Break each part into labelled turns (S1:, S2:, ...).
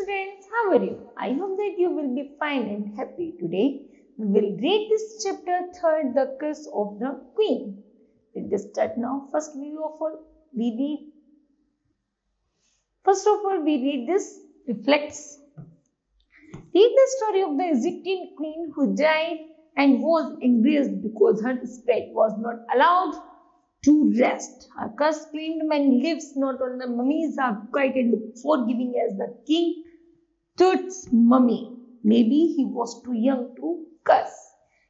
S1: students, how are you? I hope that you will be fine and happy today. We will read this chapter 3, The Curse of the Queen. Let us start now. First of all, we read this reflects. Read the story of the Egyptian queen who died and was embarrassed because her spirit was not allowed to rest. Her cursed claimed man lives not on the mummies are quiet and forgiving as the king Tut's mummy. Maybe he was too young to curse.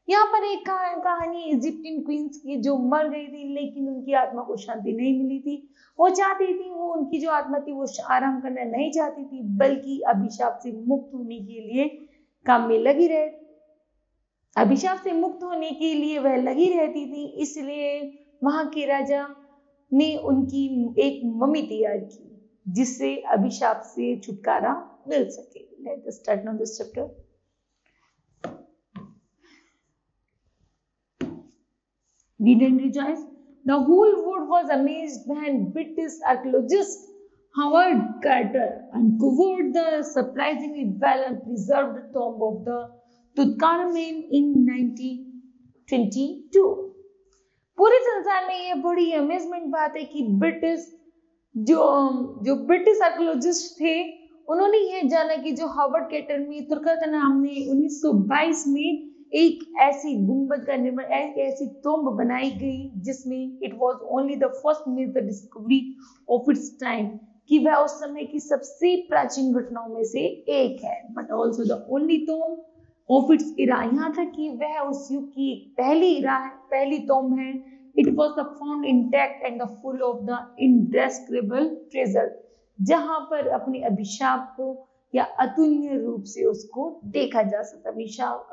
S1: यहाँ पर एक कहानी Egyptian queen's की जो मर गई थी लेकिन उनकी आत्मा को शांति नहीं मिली थी। वो चाहती थी वो उनकी जो आत्मा थी वो आराम करना नहीं चाहती थी बल्कि अभिशाप से मुक्त होने के लिए काम में लगी रहे अभिशाप से मुक्त होने के लिए वह लगी रहती थी। इसलिए वहां के राजा ने उनकी एक मम्मी तैयार की जिससे अभिशाप से छुटकारा मिल सके। Let us start now this chapter. Read and rejoice. The whole world was amazed when British archaeologist Howard Carter uncovered the surprisingly well and preserved tomb of the Tutankhamun in 1922. पूरे संसार में यह बड़ी अमेजमेंट बात है कि जो British archaeologist थे उन्होंने यह जाना कि जो हार्वर्ड कैटर में तुर्कातनाम में 1922 में एक ऐसी गुंबद का निर्माण एक ऐसी tomb बनाई गई जिसमें it was only the first major discovery of its time कि वह उस समय की सबसे प्राचीन घटनाओं में से एक है but also the only tomb of its era. यहाँ तक कि वह उस युग की पहली tomb है। It was the found intact and the full of the indescribable treasure जहां पर अपने अभिशाप को या अतुलनीय रूप से उसको देखा जा सकता है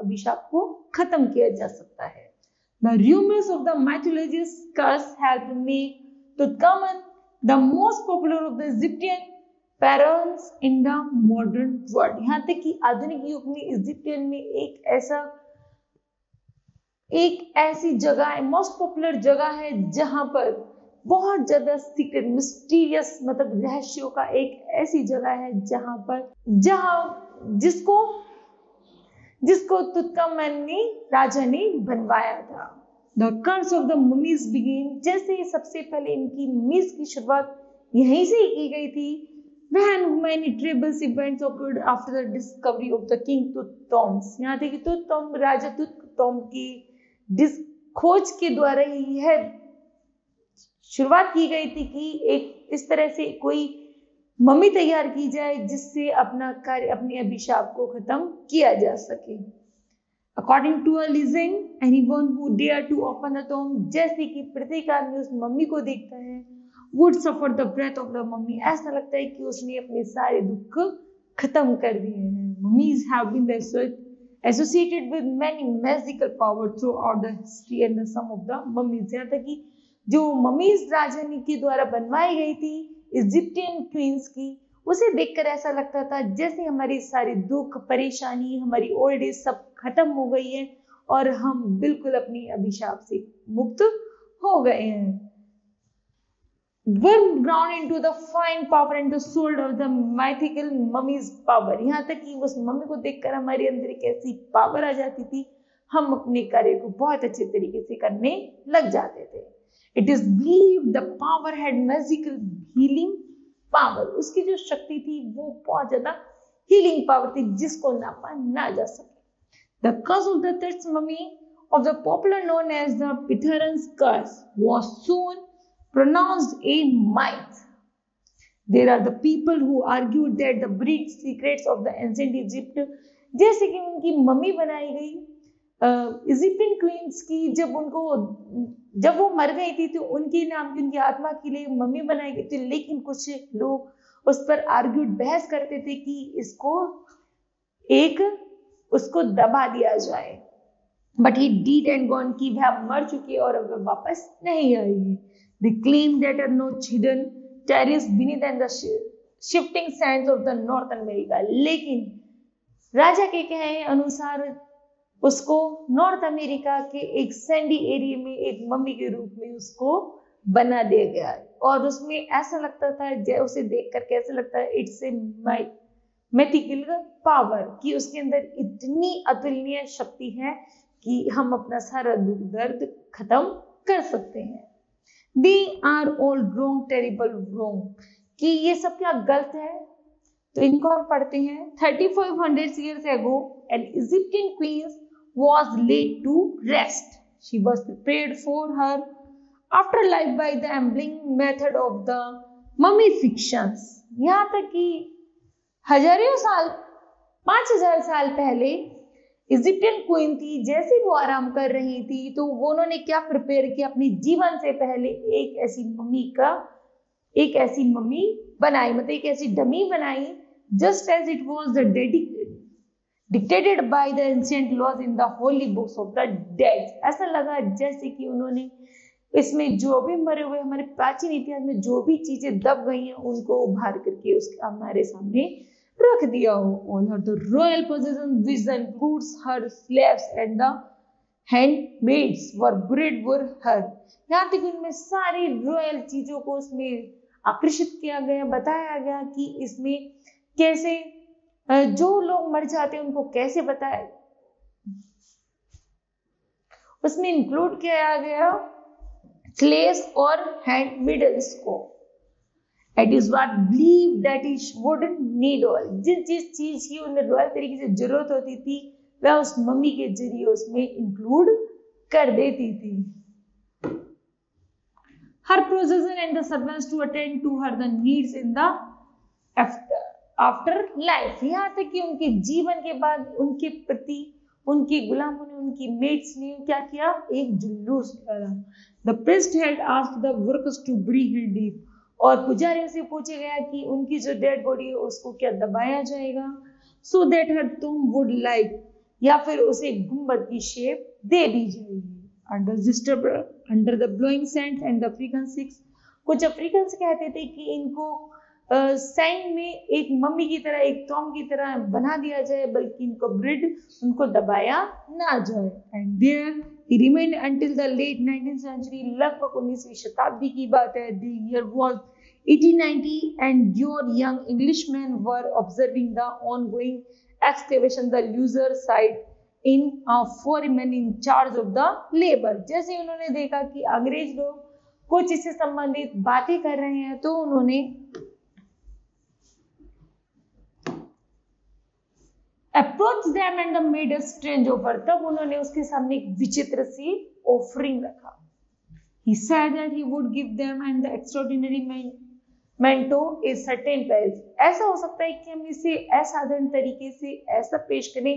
S1: अभिशाप को खत्म किया जा सकता है। The rumors of the mythology's curse helped make Tutankhamun the most popular of the Egyptian pharaohs in the modern world। यहाँ तक कि आधुनिक युग में इजिप्टियन में एक ऐसी जगह है मोस्ट पॉपुलर जगह है जहां पर बहुत ज्यादा सीक्रेट मिस्टीरियस मतलब रहस्यों का एक ऐसी जगह है जिसको तुतनखामुन राजा ने बनवाया था। The curse of the mummies begin जैसे सबसे पहले इनकी ममीज की शुरुआत यहीं से की गई थी। When many terrible events occurred after the discovery of the king Tutankhamun। यहाँ थे कि राजा तुतनखामुन की खोज के द्वारा ही यह शुरुआत की गई थी कि एक इस तरह से कोई मम्मी तैयार की जाए जिससे अपने अभिशाप को खत्म किया जा सके। According to a legend anyone who dare to open the tomb जैसे कि प्रत्येक आदमी उस मम्मी को देखता है would suffer the breath of the mummy ऐसा लगता है कि उसने अपने सारे दुख खत्म कर दिए हैं। Mummies have been associated with many magical power throughout the history and the some of the mummies। यहाँ तक कि जो मम्मीज राजनी के द्वारा बनवाई गई थी इजिप्टियन क्वींस की उसे देखकर ऐसा लगता था जैसे हमारी सारी दुख परेशानी हमारी ओल्ड एज सब खत्म हो गई है और हम बिल्कुल अपनी अभिशाप से मुक्त हो गए हैं। were ground into the fine power and the soul of the mythical mummy's power। यहाँ तक कि उस मम्मी को देखकर हमारे अंदर एक ऐसी पावर आ जाती थी हम अपने कार्य को बहुत अच्छे तरीके से करने लग जाते थे। It is believed the power had magical healing power। उसकी जो शक्ति थी वो बहुत ज्यादा हीलिंग पावर थी जिसको नापा ना जा सके। The curse of the third mummy of the popular known as the Pitharan's curse was soon pronounced a myth। There are the people who argued that the buried secrets of the ancient Egypt जैसे कि उनकी mummy बनाई गई Egyptian queen's की जब वो मर गई थी तो उनके नाम की उनकी आत्मा के लिए मम्मी बनाई गई थी लेकिन कुछ लोग उस पर आर्ग्यूड बहस करते थे कि उसको दबा दिया जाए but he did and gone की वह मर चुकी और अब वापस नहीं आएगी। They claim that are no hidden terrace beneath and the shifting sands of the North America। लेकिन राजा के कहने अनुसार उसको नॉर्थ अमेरिका के एक सैंडी एरिया में एक मम्मी के रूप में उसको बना दिया गया और उसमें ऐसा लगता था उसे देखकर कैसे लगता है इट्स ए मैथिकल पावर कि उसके अंदर इतनी अतुलनीय शक्ति है कि हम अपना सारा दुख दर्द खत्म कर सकते हैं। They are all wrong, terrible wrong, कि ये सब क्या गलत है। तो इनको हम पढ़ते हैं। 3500 years ago an Egyptian queen was laid to rest. She was prepared for her afterlife by the ambling method of the mummifications. यहाँ तक कि हजारों साल, 5000 साल पहले इजिप्टियन क्वीन थी, जैसे वो आराम कर रही थी तो वो उन्होंने क्या प्रिपेयर किया, अपने जीवन से पहले एक ऐसी मम्मी बनाई, मतलब एक ऐसी डमी बनाई, just as it was dictated by the ancient laws in the holy books of the dead. ऐसा लगा जैसे कि उन्होंने इसमें जो भी मरे हुए हमारे प्राचीन इतिहास में जो भी चीजें दब गई हैं उनको उभार करके उसके हमारे सामने रख दिया हो। All her the royal position which includes her slaves and the handmaids were buried were her. यहाँ तक उनमें सारी रॉयल चीजों को उसमें आकर्षित किया गया, बताया गया कि इसमें कैसे जो लोग मर जाते हैं उनको कैसे बताया, उसमें इंक्लूड किया गया स्लेव्स और हैंडमेड्स को। It is what believe that it would need all, जिस चीज की उन्हें रॉयल तरीके से जरूरत होती थी वह उस मम्मी के जरिए उसमें इंक्लूड कर देती थी। Her procession and the servants to attend to her the needs in the after life। यहाँ तक कि उनके जीवन के बाद उनके प्रति उनके गुलामों ने, उनकी मेड्स ने क्या किया, एक जुलूस निकाला। The priest had asked the workers to bury her deep, और पुजारियों से पूछा गया कि उनकी जो डेड बॉडी है उसको क्या दबाया जाएगा, so that her tomb would like, या फिर उसे गुंबद की शेप दे दी जाएगी। Under the blowing sands and the African Sikhs, कुछ अफ्रीकन कहते थे कि इनको सैंड में एक मम्मी की तरह, एक टॉम की तरह बना दिया जाए, बल्कि इनको ब्रिड, उनको दबाया ना जाए। And there he remained until the late 19th century, लगभग 19वीं शताब्दी की बात है। The year was 1890 and your young Englishmen were observing the ongoing excavation the loser side in foremen in charge of the labor। जैसे उन्होंने देखा कि अंग्रेज लोग कुछ इससे संबंधित बातें कर रहे हैं तो उन्होंने approach them and made a strange offer, तब उन्होंने उसके सामने एक विचित्र सी ऑफरिंग रखा। He said that he would give them and the extraordinary memento a certain price। ऐसा हो सकता है कि हम इसे असाधारण तरीके से ऐसा पेश करें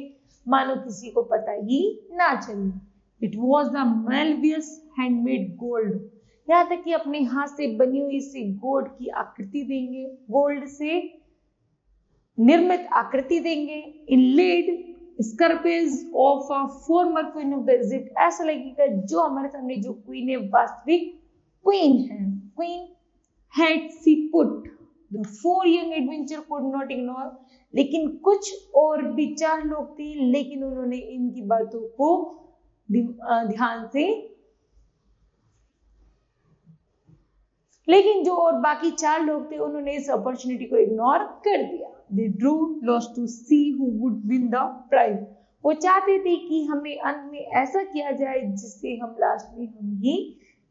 S1: मानो किसी को पता ही ना चले। It was the marvelous handmade gold, यहाँ तक कि अपने हाथ से बनी हुई इसे गोल्ड की आकृति देंगे, गोल्ड से निर्मित आकृति देंगे। Inlaid sarcophagus of a former queen of the Egypt, ऐसा लगेगा जो हमारे सामने जो क्वीन है, वास्तविक क्वीन है। Queen had she put the 4 young adventurer could not ignore, लेकिन कुछ और भी 4 लोग थे, लेकिन उन्होंने इनकी बातों को ध्यान से, लेकिन जो और बाकी 4 लोग थे उन्होंने इस अपॉर्चुनिटी को इग्नोर कर दिया। They drew lots to see who would win the prize। वो चाहते थे कि हमें अंत में ऐसा किया जाए जिससे हम लास्ट में हम ही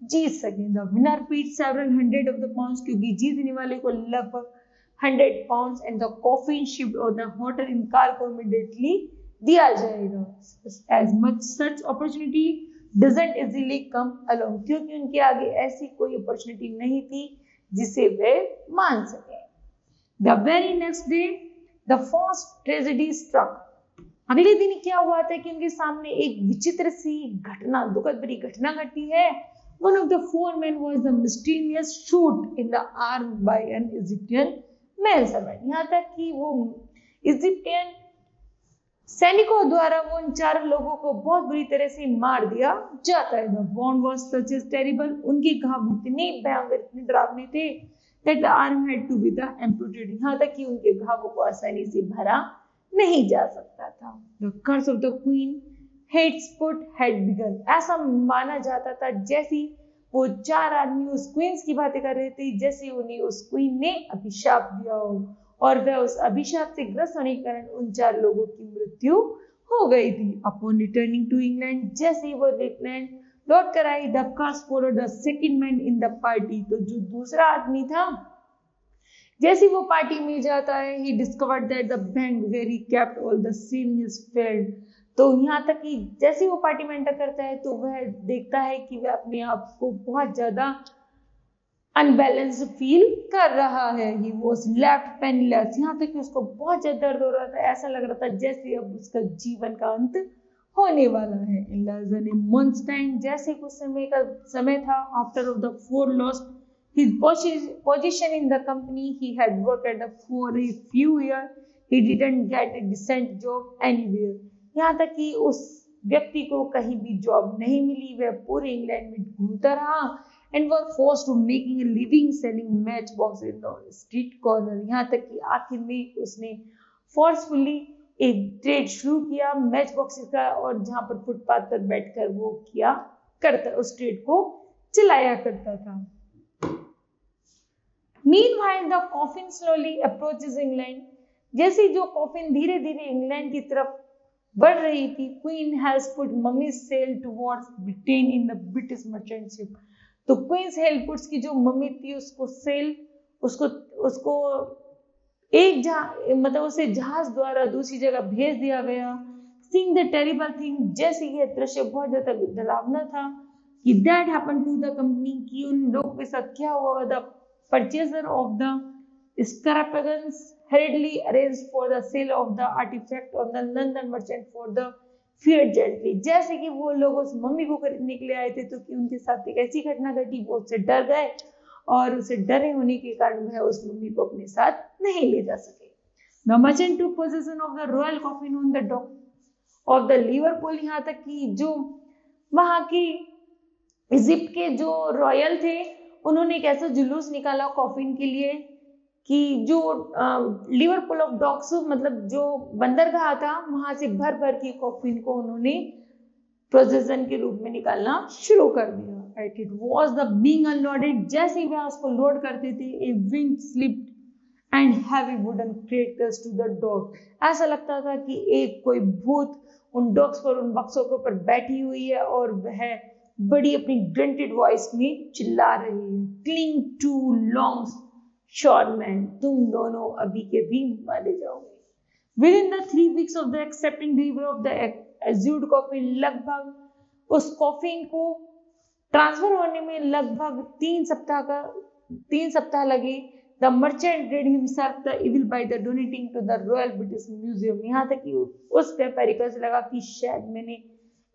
S1: जीत सकें। The winner paid several hundred of the pounds, क्योंकि जीतने वाले को लगभग 100 pounds and the coffin shipped or the hotel in cargo immediately दिया जाएगा। As much such opportunity doesn't easily come along, क्योंकि उनके आगे ऐसी कोई अपॉर्चुनिटी नहीं थी जिसे वे मान सके। The very next day, the first tragedy struck। अगले दिन क्या हुआ था कि उनके सामने एक विचित्र सी घटना, दुखद भरी घटना घटी है। One of the 4 men was the mysterious shoot in the arm by an Egyptian male servant। यहाँ तक कि वो इजिप्टियन सैनिकों द्वारा वो उन 4 लोगों को बहुत बुरी तरह से मार दिया जाता है। The wound was such as terrible, उनके घाव इतने भयंकर, इतने डरावने थे that the arm had to be the amputated, यहाँ तक कि उनके घावों को आसानी से भरा नहीं जा सकता था। The curse of the queen had spot had begun, ऐसा माना जाता था जैसे वो 4 आदमी उस क्वींस की बातें कर रहे थे, जैसे उन्हें उस क्वीन ने अभिशाप दिया हो। और वह उस अभिशाप से ग्रस्त होने के कारण उन 4 लोगों की मृत्यु हो गई थी। अपॉन रिटर्निंग टू इंग्लैंड, जैसे ही वो इंग्लैंड लौट कर आई, the curse followed the second man in the party, तो जो दूसरा आदमी था जैसे वो पार्टी में जाता है, he discovered that the bank where he kept all the savings failed, तो यहाँ तक कि जैसे वो पार्टी में एंटर करता है तो वह देखता है कि वह अपने आप को बहुत ज्यादा अनबैलेंस्ड फील कर रहा है। ही वॉज लेफ्ट पेनलेस, यहाँ तक कि उसको बहुत ज्यादा दर्द हो रहा था, ऐसा लग रहा था जैसे अब उसका जीवन का अंत होने वाला है। In less than a months time, जैसे कुछ समय था, after of the 4 lost his position in the company he had worked at for a few years, he didn't get a decent job anywhere, यहाँ तक कि उस व्यक्ति को कहीं भी जॉब नहीं मिली, वह पूरे इंग्लैंड में घूमता रहा and was forced to making a living selling matchboxes on street corner, यहाँ तक कि आखिर में उसने फोर्सफुली एक ट्रेड शुरू किया मैच बॉक्सेस का, और जहाँ पर फुटपाथ पर बैठकर वो किया करता, उस ट्रेड को चलाया करता था। Meanwhile, the coffin slowly approaches England. जैसे जो कॉफिन धीरे धीरे इंग्लैंड की तरफ बढ़ रही थी, queen has put mummies sail towards Britain in the British merchant ship, तो क्वींस हेलपुट्स की जो मम्मी थी उसको सेल उसको एक मतलब उसे जहाज द्वारा दूसरी जगह भेज दिया गया। Seeing the terrible thing, जैसे यह दृश्य बहुत ज्यादा डरावना था कि that happened to the company, कि उन लोगों के साथ क्या हुआ, the purchaser of the Scarapagus hurriedly arranged for the sale of the artifact on the London merchant for the feared gently, जैसे कि वो लोग उस मम्मी को खरीदने के लिए आए थे, तो कि उनके साथ एक ऐसी घटना घटी, वो उससे डर गए और उसे डरे होने के कारण वह उस मम्मी को अपने साथ नहीं ले जा सके। The merchant took possession of the royal coffin on the dock of the Liverpool, यहाँ तक कि जो वहाँ की इजिप्ट के जो रॉयल थे उन्होंने एक ऐसा जुलूस निकाला कॉफिन के लिए कि जो लिवरपूल ऑफ डॉक्स, मतलब जो बंदरगाह था, वहां से भर भर के कॉफिन को उन्होंने प्रोसेसन के रूप में निकालना शुरू कर दिया। It was the being unloaded, जैसे ही वह उसको लोड करते थे, a wind slipped and heavy wooden crackers to the dog, ऐसा लगता था कि एक कोई भूत उन डॉग्स पर, उन बक्सों के ऊपर बैठी हुई है और वह बड़ी अपनी ग्रंटेड वॉइस में चिल्ला रही है, क्लिंग टू लॉन्ग शॉरमैन, तुम दोनों अभी के भी मारे जाओगे। Within the 3 weeks of the accepting delivery of the assured coffin, लगभग उस कॉफिन को ट्रांसफर होने में लगभग 3 सप्ताह लगे। The merchant did himself the evil by the donating to the royal British museum, यहाँ तक कि उस व्यापारी को लगा कि शायद मैंने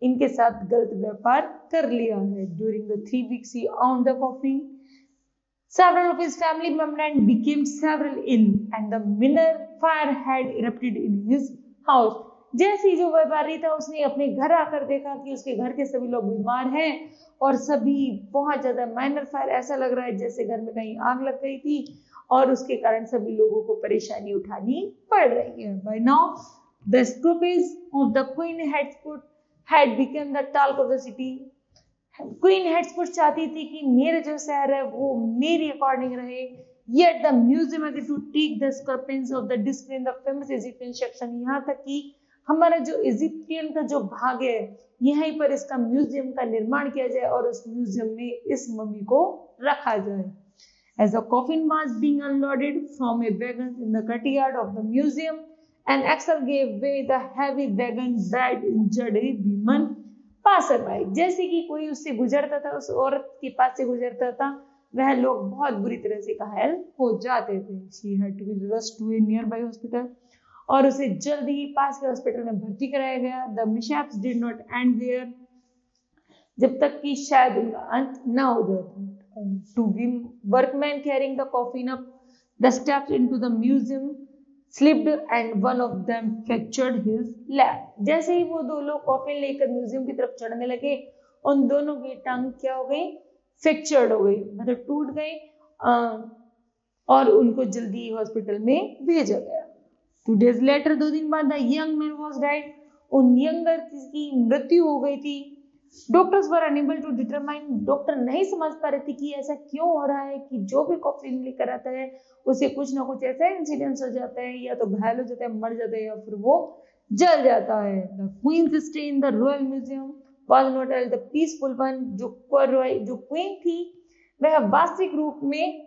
S1: इनके साथ गलत व्यापार कर लिया है। During the 3 weeks he owned the coffin. Several of his family members became several ill and the minor fire had erupted in his house. जैसे जो व्यापारी था उसने अपने घर आकर देखा कि उसके घर के सभी लोग बीमार हैं और सभी बहुत ज्यादा माइनर फायर, ऐसा लग रहा है जैसे घर में कहीं आग लग गई थी और उसके कारण सभी लोगों को परेशानी उठानी पड़ रही है। By now the escapades of the Queen had become the talk of the city. Queen Hatshepsut चाहती थी कि मेरे जो शहर है वो मेरी अकॉर्डिंग रहे, yet the museum agreed to take the sculptures of the display in the famous Egyptian section, यहाँ तक कि हमारा जो इजिप्टियन का जो भाग है यहीं पर इसका म्यूजियम का निर्माण किया जाए और उस म्यूजियम में इस मम्मी को रखा जाए। As the coffin was being unloaded from a wagon in the courtyard of the museum, an axle gave way, the heavy wagon died injured a woman passer by, जैसे कि कोई उससे गुजरता था, उस औरत के पास से गुजरता था, वह लोग बहुत बुरी तरह से घायल हो जाते थे। She had to be rushed to a nearby hospital, और उसे जल्दी ही पास के हॉस्पिटल में भर्ती कराया गया। The mishaps did not end there, जब तक कि शायद उनका अंत न हो जाता। Two workmen carrying the coffin up the steps into the museum slipped and one of them fractured his leg, जैसे ही वो 2 लोग कॉफिन लेकर म्यूजियम की तरफ चढ़ने लगे, उन दोनों की टांग क्या हो गई, फ्रैक्चर्ड हो गई, मतलब टूट गई, और उनको जल्दी हॉस्पिटल में भेजा गया। 2 days later, 2 दिन बाद, the young man was died, उन यंगर की मृत्यु हो गई थी। Doctors were unable to determine, doctor नहीं समझ पा रहे थे कि ऐसा क्यों हो रहा है कि जो भी कॉफिन लेकर आता है उसे कुछ ना कुछ ऐसा इंसिडेंस हो जाता है, या तो घायल हो जाता है, मर जाता है, या फिर वो जल जाता है। The queen's stay in the royal museum was not all the peaceful one, जो क्वीन थी वह वास्तविक रूप में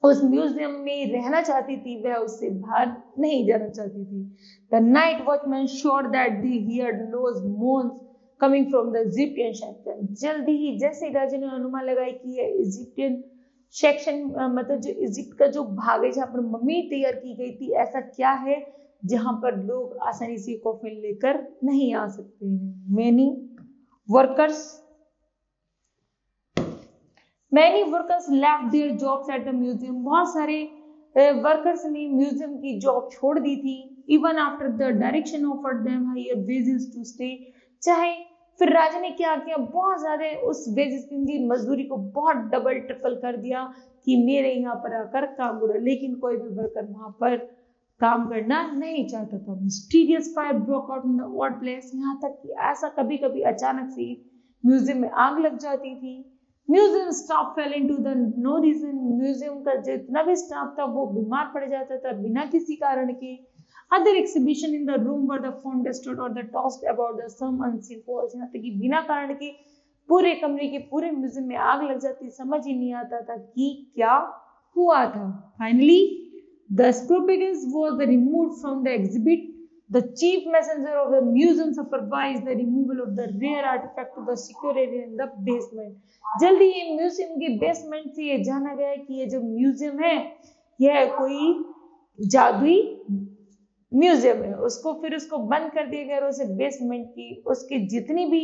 S1: उस म्यूजियम में रहना चाहती थी, वह उससे बाहर नहीं जाना चाहती थी। The night watchman sure that they heard loud moans coming from the Egyptian section. जल्दी ही जैसे राजा ने अनुमान लगाया कि यह इजिप्टियन सेक्शन मतलब जो इजिप्ट का जो भाग है जहाँ पर मम्मी तैयार की गई थी, ऐसा क्या है जहां पर लोग आसानी से कॉफिन लेकर नहीं आ सकते हैं। Many workers left their jobs at the museum, बहुत सारे वर्कर्स ने म्यूजियम की जॉब छोड़ दी थी। Even after the direction offered them higher wages to stay, चाहे फिर राजा ने क्या किया, बहुत ज्यादा उस वेजेस की मजदूरी को बहुत डबल ट्रिपल कर दिया कि मेरे यहाँ पर आकर काम करो, लेकिन कोई भी वर्कर वहां पर काम करना नहीं चाहता था। Mysterious fire broke out in the odd place, यहाँ तक कि ऐसा कभी कभी अचानक से म्यूजियम में आग लग जाती थी। Museum staff fell into the no reason, museum का जितना भी स्टाफ था वो बीमार पड़ जाता था बिना किसी कारण के। Other exhibition in the room were the found destroyed और the tossed about the some unseen force, यहाँ तक कि बिना कारण के पूरे कमरे के पूरे म्यूजियम में आग लग जाती, समझ ही नहीं आता था कि क्या हुआ था। Finally the sarcophagus was removed from the exhibit. The chief messenger of the museum supervised the removal of the rare artifact to the secure area in the basement. जल्दी ये म्यूजियम के बेसमेंट से ये जाना गया कि ये जो म्यूजियम है यह कोई जादुई म्यूजियम है, उसको बंद कर दिया गया और उसे बेसमेंट की उसके जितनी भी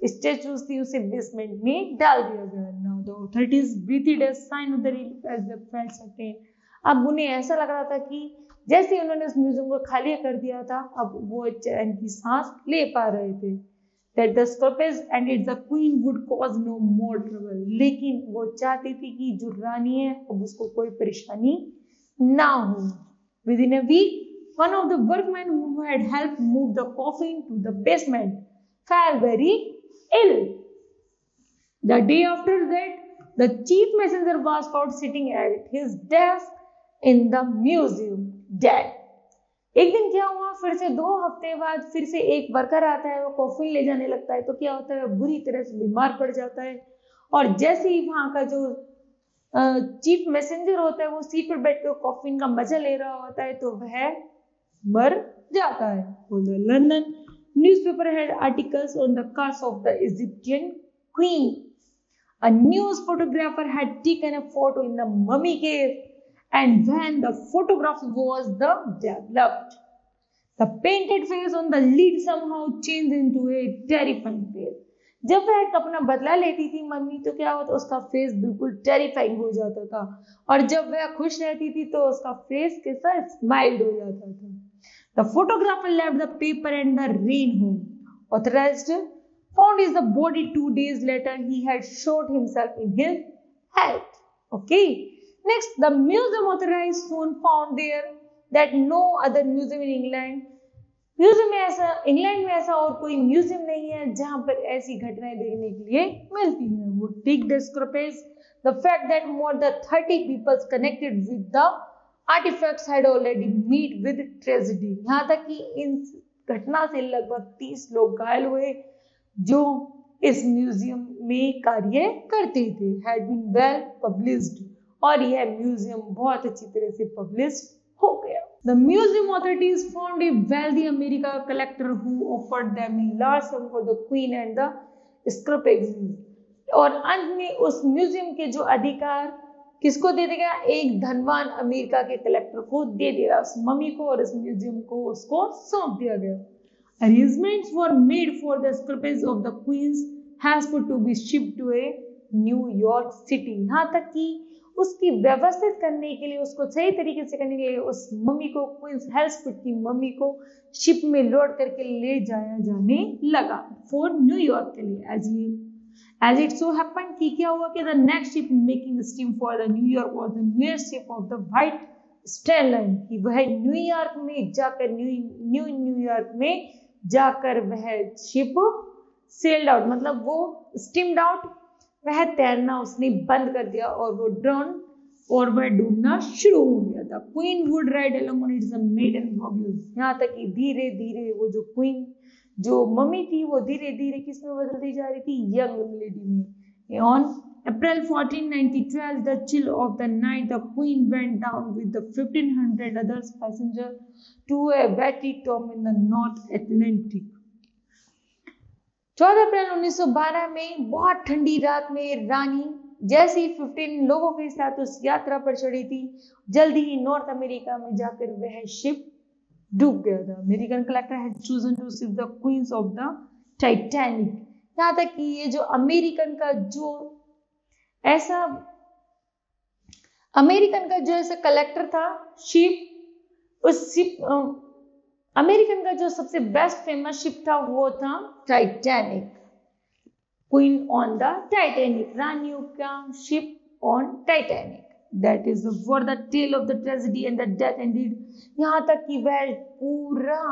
S1: स्टेचूज थी उसे बेसमेंट में डाल दिया गया। Now the authorities breathed a sign of the relief as they felt certain. अब उन्हें ऐसा लग रहा था कि जैसे उन्होंने उस म्यूजियम को खाली कर दिया था, अब वो चैन की सांस ले पा रहे थे। That the Scorpius and its the queen would cause no more trouble. लेकिन वो चाहती थी कि जो रानी है अब उसको कोई परेशानी ना हो। Within a week, one of the workmen who had helped move the coffin to the basement fell very ill. The day after that, the chief messenger was found sitting at his desk in the museum dead. एक दिन क्या हुआ, फिर से 2 हफ्ते बाद फिर से एक वर्कर आता है, वो कॉफिन ले जाने लगता है, तो क्या होता है बुरी तरह से बीमार पड़ जाता है। और जैसे ही वहां का जो चीफ मैसेंजर होता है वो सीट पर बैठ कर कॉफिन का मजा ले रहा होता है, तो वह मर जाता है। London newspaper had articles on the curse of the Egyptian queen. A news photographer had taken a photo in the mummy cave, and when the photograph was developed, the painted face on the lid somehow changed into a terrifying face. जब वह अपना बदला लेती थी mummy तो क्या होता, उसका फेस बिल्कुल टेरिफाइंग हो जाता था, और जब वह खुश रहती थी तो उसका फेस कैसा स्माइल्ड हो जाता था। The photographer left the paper and the rain home. Authorized found his body 2 days later. He had shot himself in his head. Okay. Next, the museum authorized soon found there that no other museum in England. Museum में ऐसा England में ऐसा और कोई museum नहीं है जहां पर ऐसी घटनाएं देखने के लिए मिलती हैं। वो took discrepancies the fact that more than 30 peoples connected with the artefacts had already meet with tragedy. यहाँ तक कि इन घटना से लगभग 30 लोग घायल हुए जो इस म्यूजियम में कार्य करते थे। हैड बीन वेल पब्लिश्ड, और यह म्यूजियम बहुत अच्छी तरह से पब्लिश्ड हो गया। The museum authorities found a wealthy American collector who offered them a large sum for the queen and the scarabæus. और अंत में उस म्यूजियम के जो अधिकार किसको दे देगा, एक धनवान अमेरिका के कलेक्टर को दे देगा, उस मम्मी को और इस म्यूजियम को उसको सौंप दिया गया। Arrangements were made for the scarabæus of the queen's husband to be shipped to a New York City. यहाँ तक कि उसकी व्यवस्थित करने के लिए, उसको सही तरीके से करने के लिए उस मम्मी को, क्वींस हेल्सफुट की मम्मी को शिप में लोड करके ले जाया जाने लगा फॉर न्यूयॉर्क के लिए। एज इट सो हैपेंड कि क्या हुआ कि the next ship making steam for the New York was the newest ship of the White Star Line, कि वह न्यूयॉर्क में जाकर न्यूयॉर्क में जाकर वह शिप सेल्ड आउट मतलब वो स्टिम्ड आउट, वह तैरना उसने बंद कर दिया और वो ड्रोन और वह डूबना शुरू हो गया था। Queen would ride along on its maiden voyages, यहाँ तक कि धीरे धीरे वो जो क्वीन जो मम्मी थी वो धीरे धीरे किस में बदलती जा रही थी, यंग लेडी में। On April 14, 1912, the chill of the night, the Queen went down with the 1,500 other passengers to a wetty tomb in the North Atlantic. 14 अप्रैल 1912 में बहुत ठंडी रात में रानी जैसी 15 लोगों के साथ उस यात्रा पर चढ़ी थी, जल्दी ही नॉर्थ अमेरिका में जाकर वह शिप डूब गया था। American collector had chosen to ship the queens of the Titanic. यहाँ तक कि ये जो अमेरिकन का जो ऐसा कलेक्टर था शिप, उस शिप अमेरिकन का जो सबसे बेस्ट फेमस शिप था वो था Titanic, queen on the Titanic, रानियों का ship on Titanic. That is for the tale of the tragedy and the death ended. यहाँ तक कि वह पूरा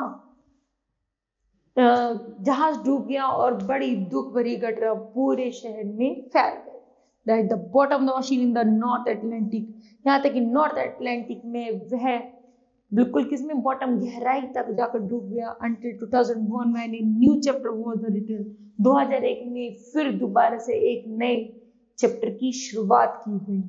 S1: जहाज डूब गया और बड़ी दुख भरी घटना पूरे शहर में फैल गई। At the bottom of the ocean in the North Atlantic, यहाँ तक कि नॉर्थ अटलांटिक में वह बिल्कुल किसमें बॉटम गहराई तक जाकर डूब गया। Until 2001 when a new chapter was written, 2001 में फिर दोबारा से एक नए चैप्टर की शुरुआत की गई।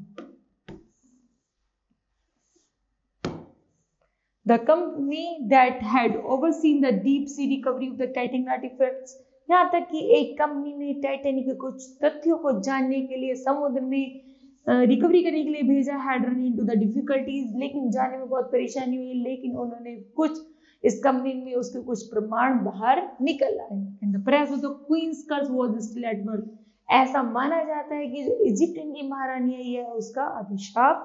S1: The company that had overseen the deep sea recovery of the Titanic artifacts, यहाँ तक कि एक कंपनी ने टाइटैनिक के कुछ तथ्यों को जानने के लिए समुद्र में रिकवरी करने के लिए भेजा। Had run into the difficulties, लेकिन जाने में बहुत परेशानी हुई, लेकिन उन्होंने कुछ इस कंपनी में उसके कुछ प्रमाण बाहर निकल आए। And the price of the queen's curse was still at work. ऐसा माना जाता है कि जो इजिप्टियन की महारानी है यह उसका अभिशाप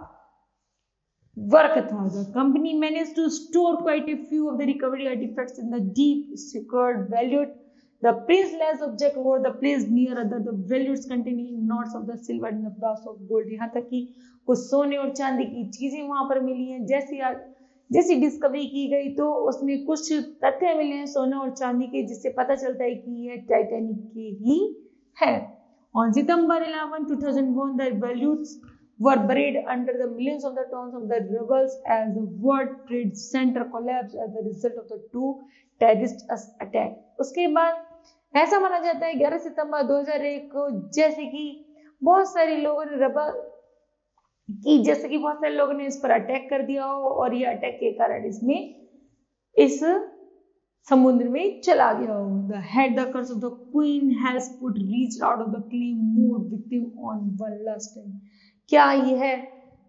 S1: वर्क था। The company managed to store quite a few of the recovery artifacts in the deep secured valued the priceless object were the placed near other the values containing knots of the silver and the brass of gold। यहाँ तक कि कुछ सोने और चांदी की चीजें वहां पर मिली हैं। जैसी डिस्कवरी की गई तो उसमें कुछ तथ्य मिले हैं सोने और चांदी के, जिससे पता चलता है कि यह टाइटैनिक की ही है। On September 11, 2001, the values were buried under the millions of the tons of the rubble as the World Trade Center collapsed as a result of the two terrorist attack। उसके बाद ऐसा माना जाता है 11 सितंबर 2001 को जैसे कि बहुत सारे लोगों ने इस पर अटैक कर दिया हो और ये अटैक के कारण इस समुद्र में चला गया हो। The head the curse of the queen has put reached out of the claim more victim on one last time। क्या यह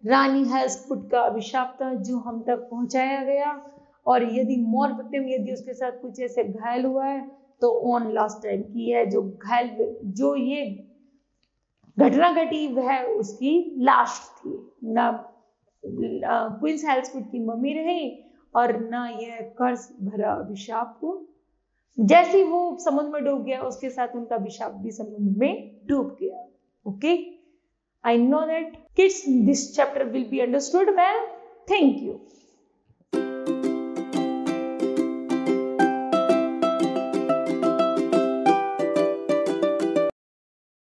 S1: रानी हेल्सपुट का अभिशाप था जो हम तक पहुंचाया गया, और यदि मोर विक्टिम यदि उसके साथ कुछ ऐसे घायल हुआ है तो ऑन लास्ट टाइम की है जो ये घटना घटी वह उसकी लास्ट थी। ना क्वींस हेल्सपुट की मम्मी रही और ना यह कर्ज भरा अभिशाप को। जैसे वो समुद्र में डूब गया उसके साथ उनका अभिशाप भी समुद्र में डूब गया। Okay, I know that kids this chapter will be understood well. Thank you.